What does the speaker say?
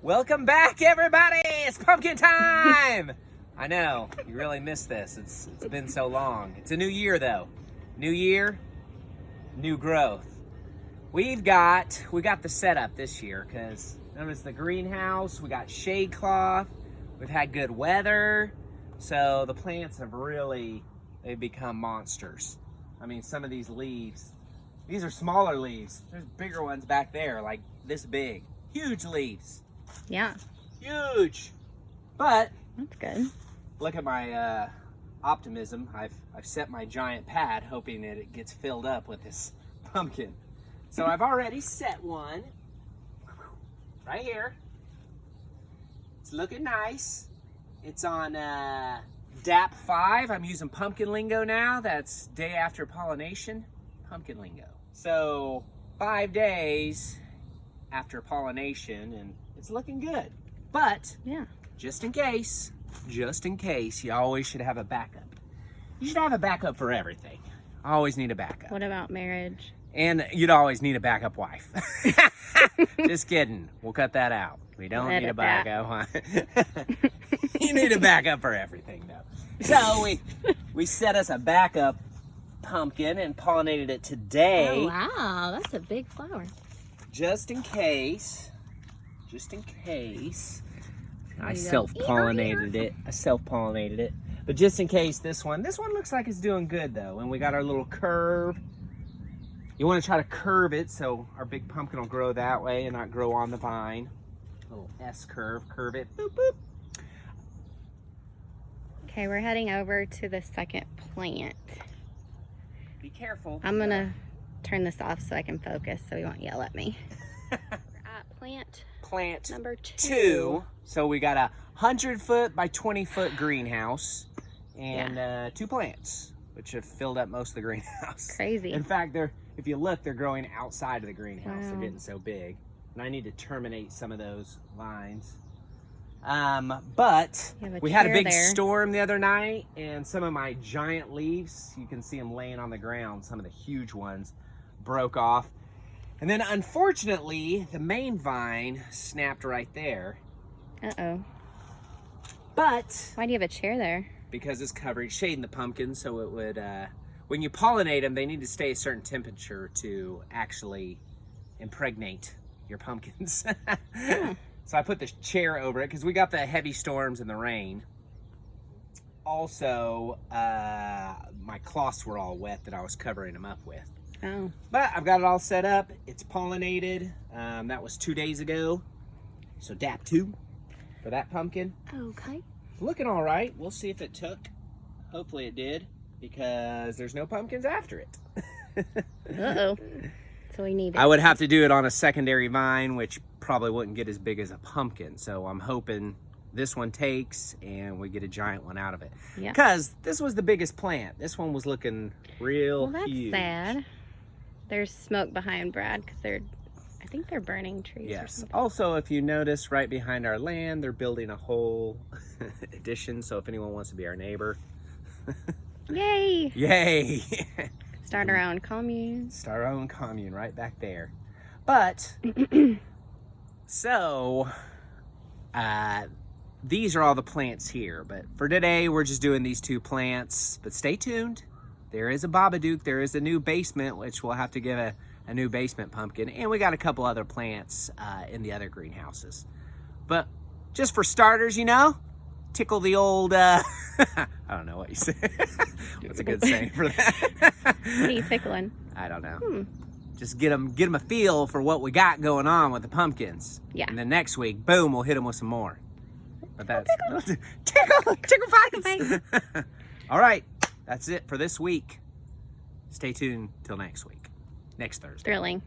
Welcome back, everybody! It's pumpkin time! I know, you really missed this. It's been so long. It's a new year, though. New year, new growth. We got the setup this year, because notice the greenhouse, we got shade cloth, we've had good weather, so the plants have they've become monsters. I mean, some of these leaves, these are smaller leaves. There's bigger ones back there, like this big. Huge leaves. Yeah. Huge. But that's good. Look at my optimism. I've set my giant pad hoping that it gets filled up with this pumpkin. So I've already set one right here. It's looking nice. It's on DAP 5. I'm using pumpkin lingo now. That's day after pollination, pumpkin lingo. So 5 days after pollination, and it's looking good. But yeah, just in case, you always should have a backup. You should have a backup for everything. Always need a backup. What about marriage? And you'd always need a backup wife. Just kidding. We'll cut that out. We don't need a backup. You need a backup for everything, though. So we set us a backup pumpkin and pollinated it today. Oh, wow. That's a big flower. Just in case. I self-pollinated it. But just in case this one looks like it's doing good, though. And we got our little curve. You want to try to curve it so our big pumpkin will grow that way and not grow on the vine. Little S curve, curve it. Boop, boop. Okay, we're heading over to the second plant. Be careful. I'm gonna turn this off so I can focus so he won't yell at me. We're at plant number 2. So we got a 100-foot by 20-foot greenhouse and 2 plants, which have filled up most of the greenhouse. Crazy. In fact, if you look, they're growing outside of the greenhouse. Wow. They're getting so big. And I need to terminate some of those vines. But we had a big storm the other night, and some of my giant leaves, you can see them laying on the ground, some of the huge ones broke off. And then unfortunately, the main vine snapped right there. Uh-oh. But why do you have a chair there? Because it's covering, shading the pumpkin, so it would, when you pollinate them, they need to stay a certain temperature to actually impregnate your pumpkins. So I put this chair over it because we got the heavy storms and the rain. Also, my cloths were all wet that I was covering them up with. Oh. But I've got it all set up. It's pollinated. That was 2 days ago. So DAP 2 for that pumpkin. Okay. It's looking all right. We'll see if it took. Hopefully it did, because there's no pumpkins after it. Uh-oh. So we need it. I would have to do it on a secondary vine, which probably wouldn't get as big as a pumpkin. So I'm hoping this one takes and we get a giant one out of it. Yeah. Because this was the biggest plant. This one was looking real huge. That's sad. There's smoke behind Brad because I think they're burning trees. Yes. Also, if you notice, right behind our land, they're building a whole addition. So if anyone wants to be our neighbor. Yay! Yay! Start our own commune. Start our own commune right back there. But, so, these are all the plants here. But for today, we're just doing these 2 plants. But stay tuned. There is a Babadook. There is a new basement, which we'll have to give a new basement pumpkin. And we got a couple other plants in the other greenhouses. But just for starters, tickle the old, I don't know what you say. What's a good saying for that? What are you tickling? I don't know. Just get them a feel for what we got going on with the pumpkins. Yeah. And then next week, boom, we'll hit them with some more. But that's tickle fights. All right, that's it for this week. Stay tuned till next week, next Thursday. Thrilling.